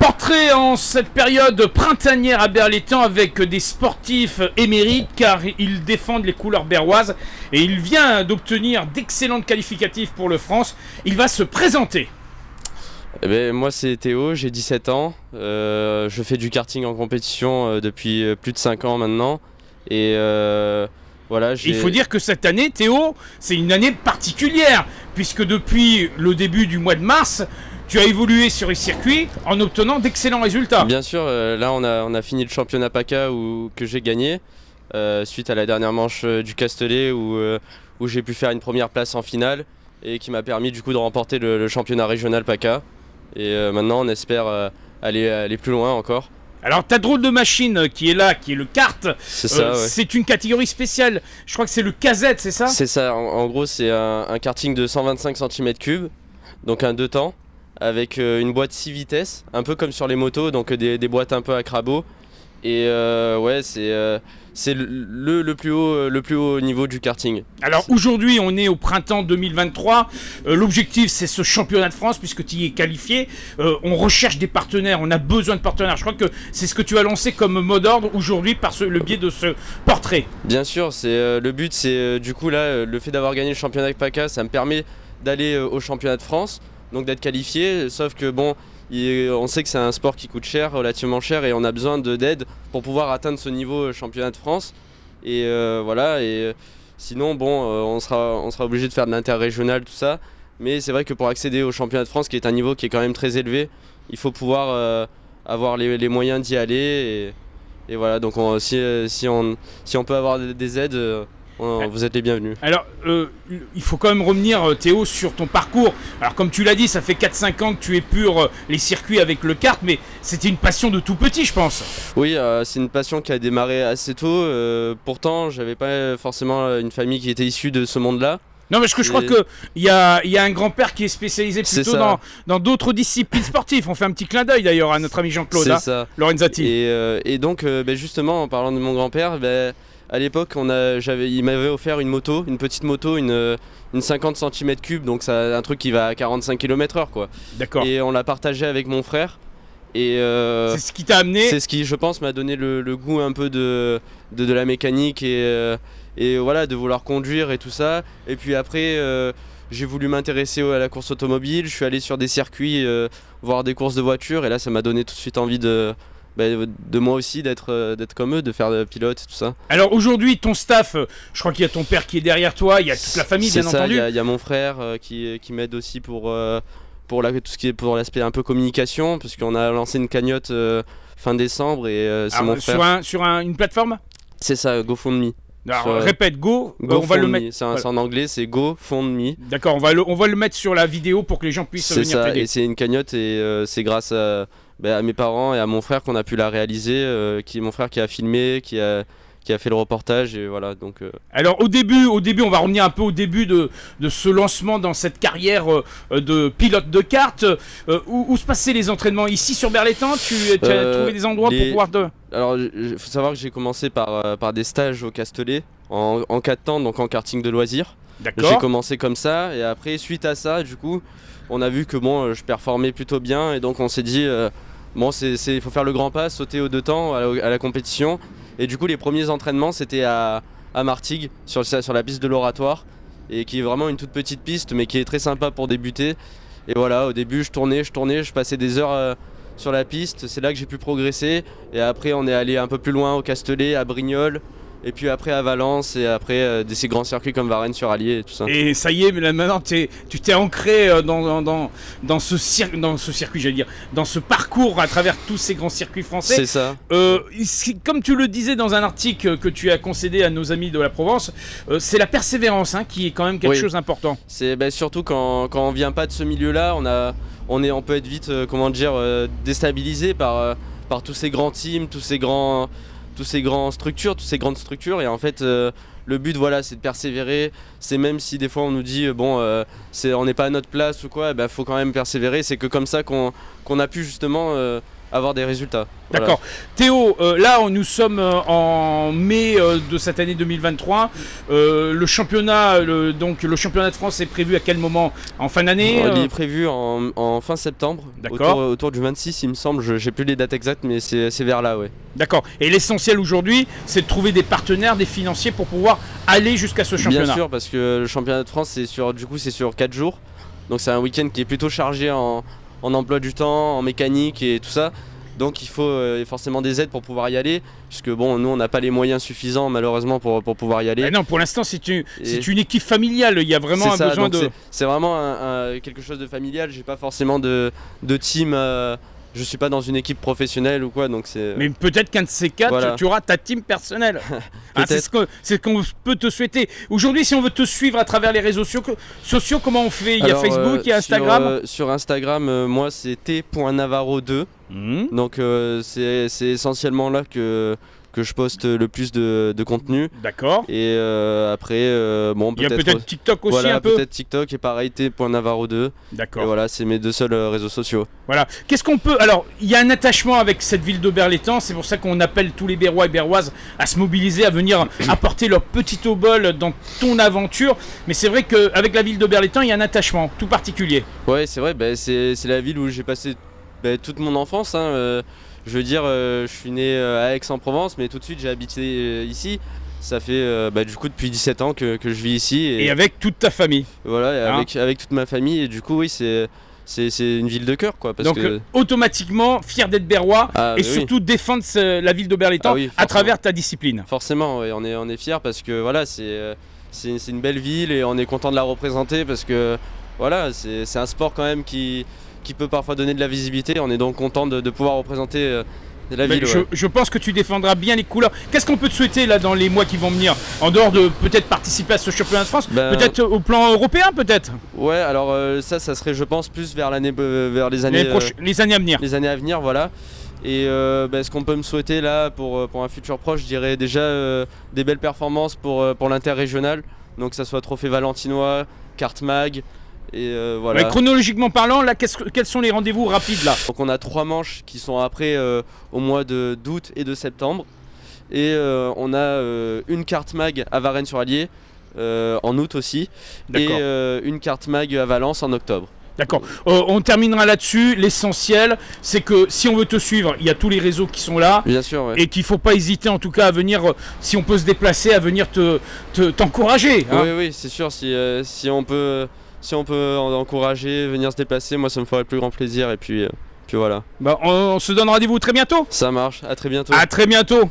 Portrait en cette période printanière à Berlétan avec des sportifs émérites car ils défendent les couleurs berroises et il vient d'obtenir d'excellentes qualificatifs pour le France. Il va se présenter. Eh ben, moi c'est Théo, j'ai 17 ans, je fais du karting en compétition depuis plus de 5 ans maintenant et voilà. Il faut dire que cette année, Théo, c'est une année particulière puisque depuis le début du mois de mars, tu as évolué sur les circuits en obtenant d'excellents résultats. Bien sûr, là on a fini le championnat PACA que j'ai gagné suite à la dernière manche du Castellet où j'ai pu faire une première place en finale et qui m'a permis du coup de remporter le championnat régional PACA. Et maintenant on espère aller plus loin encore. Alors ta drôle de machine qui est là, qui est le kart, c'est ouais. C'est une catégorie spéciale, je crois que c'est le KZ, c'est ça? C'est ça, en gros c'est un karting de 125 cm3, donc un 2 temps, avec une boîte 6 vitesses, un peu comme sur les motos, donc des boîtes un peu à crabot. Et ouais, c'est le plus haut niveau du karting. Alors aujourd'hui on est au printemps 2023, l'objectif c'est ce championnat de France puisque tu y es qualifié, on recherche des partenaires, on a besoin de partenaires, je crois que c'est ce que tu as lancé comme mot d'ordre aujourd'hui par le biais de ce portrait. Bien sûr, le but c'est du coup là, le fait d'avoir gagné le championnat de PACA, ça me permet d'aller au championnat de France, donc d'être qualifié, sauf que bon, on sait que c'est un sport qui coûte cher, relativement cher, et on a besoin d'aide pour pouvoir atteindre ce niveau championnat de France. Et voilà, et sinon bon, on sera obligé de faire de l'interrégional, tout ça. Mais c'est vrai que pour accéder au championnat de France, qui est un niveau qui est quand même très élevé, il faut pouvoir avoir les moyens d'y aller. Et voilà, donc si on peut avoir des aides, vous êtes les bienvenus. Alors, il faut quand même revenir, Théo, sur ton parcours. Alors, comme tu l'as dit, ça fait 4-5 ans que tu épures les circuits avec le kart, mais c'était une passion de tout petit, je pense. Oui, c'est une passion qui a démarré assez tôt. Pourtant, j'avais pas forcément une famille qui était issue de ce monde-là. Non, parce que je crois qu'il y a un grand-père qui est spécialisé plutôt dans d'autres disciplines sportives. On fait un petit clin d'œil d'ailleurs à notre ami Jean-Claude Lorenzati. Et donc, justement, en parlant de mon grand-père, à l'époque, il m'avait offert une petite moto, une 50 cm3, donc c'est un truc qui va à 45 km/h quoi. D'accord. Et on l'a partagé avec mon frère. Et c'est ce qui t'a amené. C'est ce qui, je pense, m'a donné le goût un peu de la mécanique et voilà, de vouloir conduire et tout ça. Et puis après, j'ai voulu m'intéresser à la course automobile. Je suis allé sur des circuits, voir des courses de voitures, et là, ça m'a donné tout de suite envie de moi aussi d'être comme eux, de faire de pilote et tout ça. Alors aujourd'hui ton staff, je crois qu'il y a ton père qui est derrière toi, il y a toute la famille bien entendu. Il y a mon frère qui m'aide aussi pour tout ce qui est pour l'aspect un peu communication, parce qu'on a lancé une cagnotte fin décembre et c'est mon frère. Sur une plateforme? C'est ça, GoFundMe. Alors, répète, on va le mettre. C'est en anglais, c'est GoFundMe. D'accord, on va le mettre sur la vidéo pour que les gens puissent venir t'aider. C'est ça, et c'est une cagnotte et c'est grâce à mes parents et à mon frère qu'on a pu la réaliser, mon frère qui a filmé, qui a fait le reportage, et voilà. Donc, Alors au début, on va revenir un peu au début de ce lancement dans cette carrière de pilote de kart. Où se passaient les entraînements? Ici sur Berlétan, tu as trouvé des endroits pour pouvoir Alors il faut savoir que j'ai commencé par des stages au Castellet en 4 temps, donc en karting de loisirs. J'ai commencé comme ça, et après suite à ça, du coup, on a vu que bon, je performais plutôt bien, et donc on s'est dit bon, il faut faire le grand pas, sauter aux 2 temps à la compétition. Et du coup, les premiers entraînements, c'était à Martigues, sur la piste de l'Oratoire, et qui est vraiment une toute petite piste, mais qui est très sympa pour débuter. Et voilà, au début, je tournais, je passais des heures sur la piste. C'est là que j'ai pu progresser. Et après, on est allé un peu plus loin au Castellet, à Brignoles, et puis après à Valence, et après ces grands circuits comme Varennes-sur-Allier et tout ça. Et ça y est, mais là maintenant tu t'es ancré dans ce circuit, j'allais dire, dans ce parcours à travers tous ces grands circuits français. C'est ça. Comme tu le disais dans un article que tu as concédé à nos amis de la Provence, c'est la persévérance qui est quand même quelque chose d'important. C'est surtout quand on vient pas de ce milieu-là, on peut être vite déstabilisé par tous ces grands teams, toutes ces grandes structures, et en fait le but voilà, c'est de persévérer. C'est même si des fois on nous dit on n'est pas à notre place ou quoi, faut quand même persévérer. C'est que comme ça qu'on a pu justement avoir des résultats. D'accord. Voilà. Théo, là nous sommes en mai de cette année 2023. Le championnat, donc le championnat de France est prévu à quel moment? En fin d'année? Il est prévu en fin septembre. Autour du 26, il me semble. J'ai plus les dates exactes, mais c'est vers là, ouais. D'accord. Et l'essentiel aujourd'hui, c'est de trouver des partenaires, des financiers pour pouvoir aller jusqu'à ce championnat. Bien sûr, parce que le championnat de France, c'est sur 4 jours. Donc c'est un week-end qui est plutôt chargé en emploi du temps, en mécanique et tout ça. Donc il faut forcément des aides pour pouvoir y aller, puisque bon, nous on n'a pas les moyens suffisants malheureusement pour pouvoir y aller. Ah non, pour l'instant c'est une équipe familiale, il y a vraiment un besoin de... C'est vraiment quelque chose de familial, j'ai pas forcément de team, je suis pas dans une équipe professionnelle ou quoi, donc c'est... Mais peut-être qu'un de ces quatre, voilà, tu auras ta team personnelle. C'est ce qu'on peut te souhaiter. Aujourd'hui, si on veut te suivre à travers les réseaux sociaux, comment on fait? Il y a Facebook, il y a Instagram. Sur Instagram, moi c'est t.navarro2. Donc c'est essentiellement là que je poste le plus de contenu. D'accord. Et après, bon, il y a peut-être TikTok aussi, voilà, un peu. Peut-être TikTok et pareil t.navarro2. D'accord. Et voilà, c'est mes deux seuls réseaux sociaux. Voilà. Qu'est-ce qu'on peut... Alors, il y a un attachement avec cette ville d'Oberlétang. C'est pour ça qu'on appelle tous les Berrois et Berroises à se mobiliser, à venir apporter leur petit obol dans ton aventure. Mais c'est vrai qu'avec la ville d'Oberlétang, il y a un attachement tout particulier. Ouais, c'est vrai. Bah, c'est la ville où j'ai passé toute mon enfance. Hein, je veux dire, je suis né à Aix-en-Provence, mais tout de suite j'ai habité ici. Ça fait du coup depuis 17 ans que je vis ici. Et avec toute ta famille. Voilà, avec toute ma famille. Et du coup, oui, c'est une ville de cœur, quoi. Donc automatiquement, fier d'être berrois et surtout défendre la ville d'Oberlétang à travers ta discipline. Forcément, oui, on est fiers parce que voilà, c'est une belle ville et on est content de la représenter parce que voilà, c'est un sport quand même qui peut parfois donner de la visibilité. On est donc content de pouvoir représenter la ville. Je pense que tu défendras bien les couleurs. Qu'est-ce qu'on peut te souhaiter là dans les mois qui vont venir? En dehors de peut-être participer à ce championnat de France, peut-être au plan européen peut-être? Ouais, alors ça serait je pense plus vers les années à venir. Les années à venir, voilà. Et ce qu'on peut me souhaiter là pour un futur proche, je dirais déjà des belles performances pour l'interrégional. Donc que ça soit trophée valentinois, carte mag. Et voilà. Chronologiquement parlant, là, quels sont les rendez-vous rapides là? Donc on a 3 manches qui sont après au mois d'août et de septembre. Et on a une carte mag à Varennes-sur-Allier en août aussi. Et une carte mag à Valence en octobre. D'accord. On terminera là-dessus. L'essentiel, c'est que si on veut te suivre, il y a tous les réseaux qui sont là. Bien sûr, ouais. Et qu'il ne faut pas hésiter en tout cas à venir, si on peut se déplacer, à venir t'encourager. Hein. Oui, c'est sûr. Si on peut encourager, venir se déplacer, moi ça me ferait le plus grand plaisir. Et puis voilà. On se donne rendez-vous très bientôt. Ça marche, à très bientôt. À très bientôt.